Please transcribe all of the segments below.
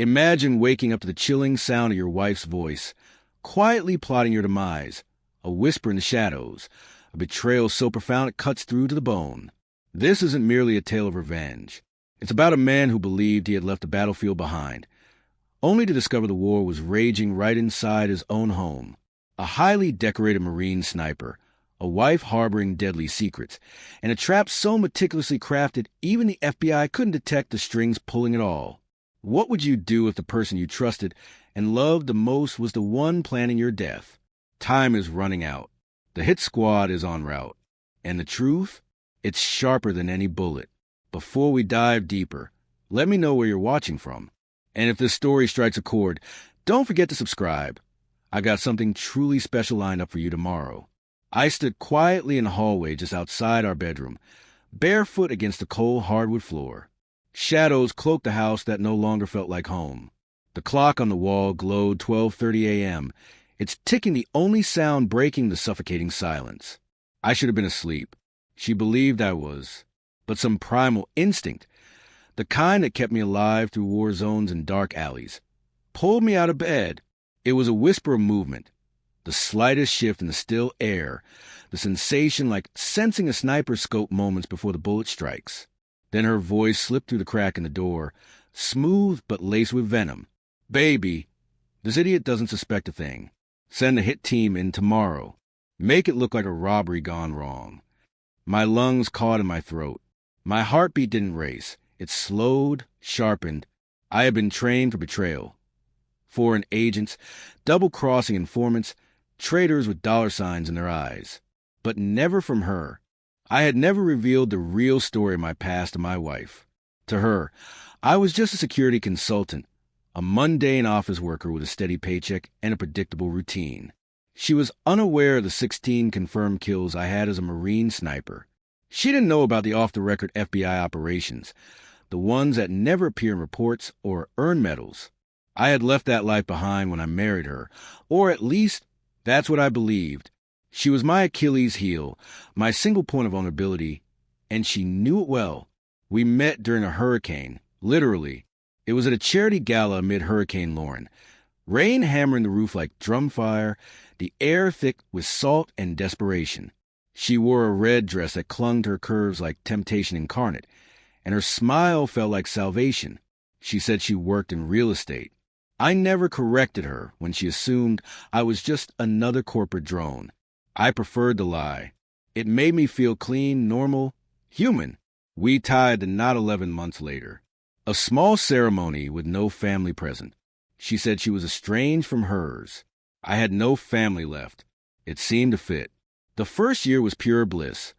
Imagine waking up to the chilling sound of your wife's voice, quietly plotting your demise, a whisper in the shadows, a betrayal so profound it cuts through to the bone. This isn't merely a tale of revenge. It's about a man who believed he had left the battlefield behind, only to discover the war was raging right inside his own home. A highly decorated Marine sniper, a wife harboring deadly secrets, and a trap so meticulously crafted even the FBI couldn't detect the strings pulling it all. What would you do if the person you trusted and loved the most was the one planning your death? Time is running out. The hit squad is en route. And the truth? It's sharper than any bullet. Before we dive deeper, let me know where you're watching from. And if this story strikes a chord, don't forget to subscribe. I got something truly special lined up for you tomorrow. I stood quietly in the hallway just outside our bedroom, barefoot against the cold hardwood floor. Shadows cloaked the house that no longer felt like home. The clock on the wall glowed 12:30 a.m., its ticking the only sound breaking the suffocating silence. I should have been asleep. She believed I was. But some primal instinct, the kind that kept me alive through war zones and dark alleys, pulled me out of bed. It was a whisper of movement, the slightest shift in the still air, the sensation like sensing a sniper's scope moments before the bullet strikes. Then her voice slipped through the crack in the door, smooth but laced with venom. "Baby, this idiot doesn't suspect a thing. Send a hit team in tomorrow. Make it look like a robbery gone wrong." My lungs caught in my throat. My heartbeat didn't race. It slowed, sharpened. I had been trained for betrayal. Foreign agents, double-crossing informants, traitors with dollar signs in their eyes. But never from her. I had never revealed the real story of my past to my wife. To her, I was just a security consultant, a mundane office worker with a steady paycheck and a predictable routine. She was unaware of the 16 confirmed kills I had as a Marine sniper. She didn't know about the off-the-record FBI operations, the ones that never appear in reports or earn medals. I had left that life behind when I married her, or at least that's what I believed. She was my Achilles heel, my single point of vulnerability, and she knew it well. We met during a hurricane, literally. It was at a charity gala amid Hurricane Lauren. Rain hammering the roof like drumfire, the air thick with salt and desperation. She wore a red dress that clung to her curves like temptation incarnate, and her smile felt like salvation. She said she worked in real estate. I never corrected her when she assumed I was just another corporate drone. I preferred the lie. It made me feel clean, normal, human. We tied the knot 11 months later. A small ceremony with no family present. She said she was estranged from hers. I had no family left. It seemed to fit. The first year was pure bliss.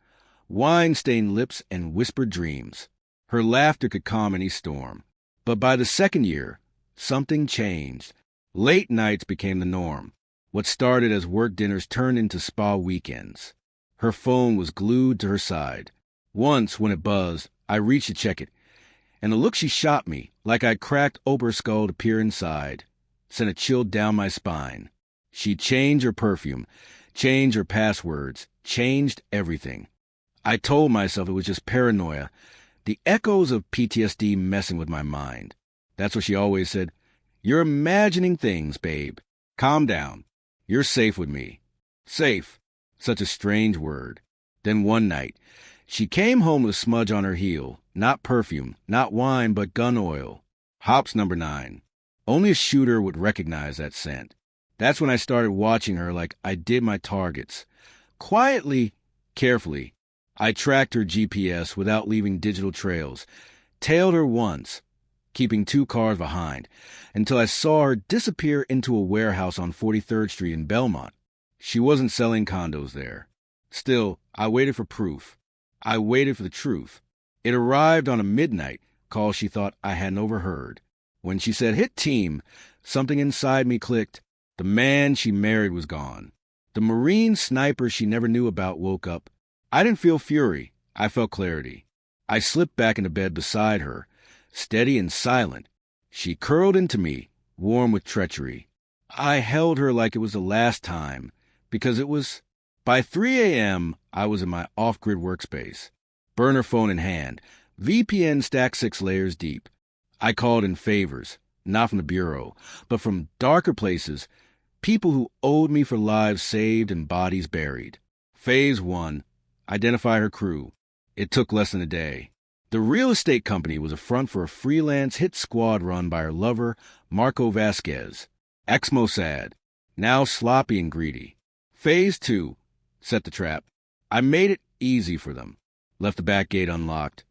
Wine-stained lips and whispered dreams. Her laughter could calm any storm. But by the second year, something changed. Late nights became the norm. What started as work dinners turned into spa weekends. Her phone was glued to her side. Once, when it buzzed, I reached to check it, and the look she shot me, like I'd cracked open her skull to peer inside, sent a chill down my spine. She changed her perfume, changed her passwords, changed everything. I told myself it was just paranoia, the echoes of PTSD messing with my mind. That's what she always said. "You're imagining things, babe. Calm down. You're safe with me." Safe. Such a strange word. Then one night, she came home with a smudge on her heel. Not perfume, not wine, but gun oil. Hops number 9. Only a shooter would recognize that scent. That's when I started watching her like I did my targets. Quietly, carefully, I tracked her GPS without leaving digital trails, tailed her once, keeping 2 cars behind, until I saw her disappear into a warehouse on 43rd Street in Belmont. She wasn't selling condos there. Still, I waited for proof. I waited for the truth. It arrived on a midnight call she thought I hadn't overheard. When she said, "Hit team," something inside me clicked. The man she married was gone. The Marine sniper she never knew about woke up. I didn't feel fury. I felt clarity. I slipped back into bed beside her, steady and silent. She curled into me, warm with treachery. I held her like it was the last time, because it was. By 3 a.m., I was in my off-grid workspace, burner phone in hand, VPN stacked 6 layers deep. I called in favors, Not from the Bureau, but from darker places, people who owed me for lives saved and bodies buried. Phase 1. Identify her crew. It took less than a day. The real estate company was a front for a freelance hit squad run by her lover, Marco Vasquez, ex-Mossad, now sloppy and greedy. Phase 2. Set the trap. I made it easy for them. Left the back gate unlocked,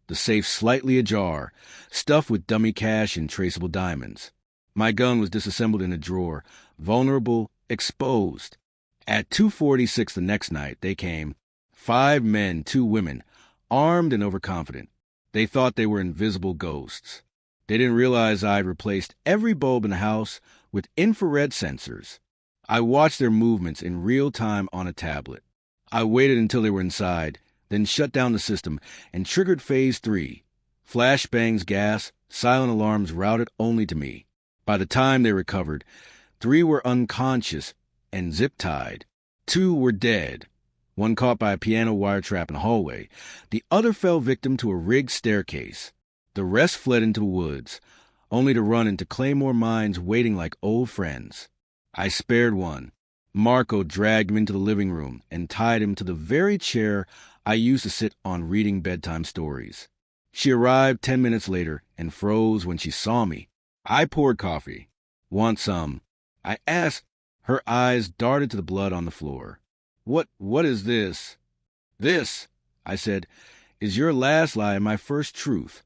the safe slightly ajar, stuffed with dummy cash and traceable diamonds. My gun was disassembled in a drawer, vulnerable, exposed. At 2:46 the next night, they came. 5 men, 2 women, armed and overconfident. They thought they were invisible ghosts. They didn't realize I'd replaced every bulb in the house with infrared sensors. I watched their movements in real time on a tablet. I waited until they were inside, then shut down the system and triggered Phase 3. Flashbangs, gas, silent alarms routed only to me. By the time they recovered, 3 were unconscious and zip-tied. 2 were dead. One caught by a piano wire trap in the hallway. The other fell victim to a rigged staircase. The rest fled into the woods, only to run into Claymore mines waiting like old friends. I spared one. Marco dragged him into the living room and tied him to the very chair I used to sit on reading bedtime stories. She arrived 10 minutes later and froze when she saw me. I poured coffee. Want some? I asked. Her eyes darted to the blood on the floor. What is this? This, I said, is your last lie and my first truth.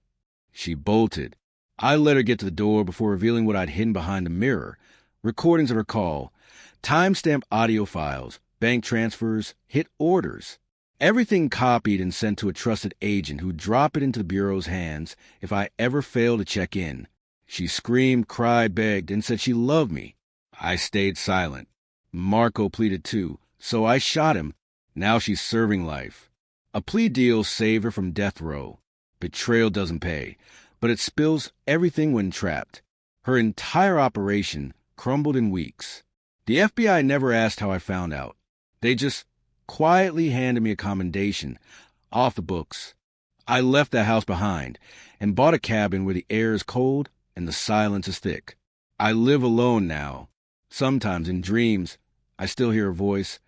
She bolted. I let her get to the door before revealing what I'd hidden behind the mirror. Recordings of her call, timestamp audio files, bank transfers, hit orders. Everything copied and sent to a trusted agent who'd drop it into the Bureau's hands if I ever failed to check in. She screamed, cried, begged, and said she loved me. I stayed silent. Marco pleaded too, so I shot him. Now she's serving life. A plea deal saved her from death row. Betrayal doesn't pay, but it spills everything when trapped. Her entire operation crumbled in weeks. The FBI never asked how I found out. They just quietly handed me a commendation, off the books. I left that house behind and bought a cabin where the air is cold and the silence is thick. I live alone now. Sometimes in dreams, I still hear her voice.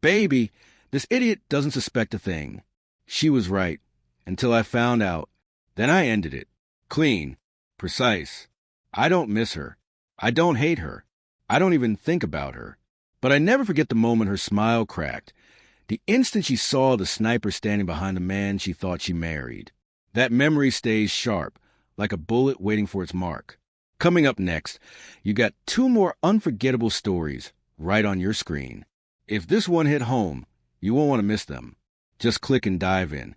Baby, this idiot doesn't suspect a thing. She was right, until I found out. Then I ended it. Clean. Precise. I don't miss her. I don't hate her. I don't even think about her. But I never forget the moment her smile cracked. The instant she saw the sniper standing behind the man she thought she married. That memory stays sharp, like a bullet waiting for its mark. Coming up next, you got 2 more unforgettable stories right on your screen. If this one hit home, you won't want to miss them. Just click and dive in.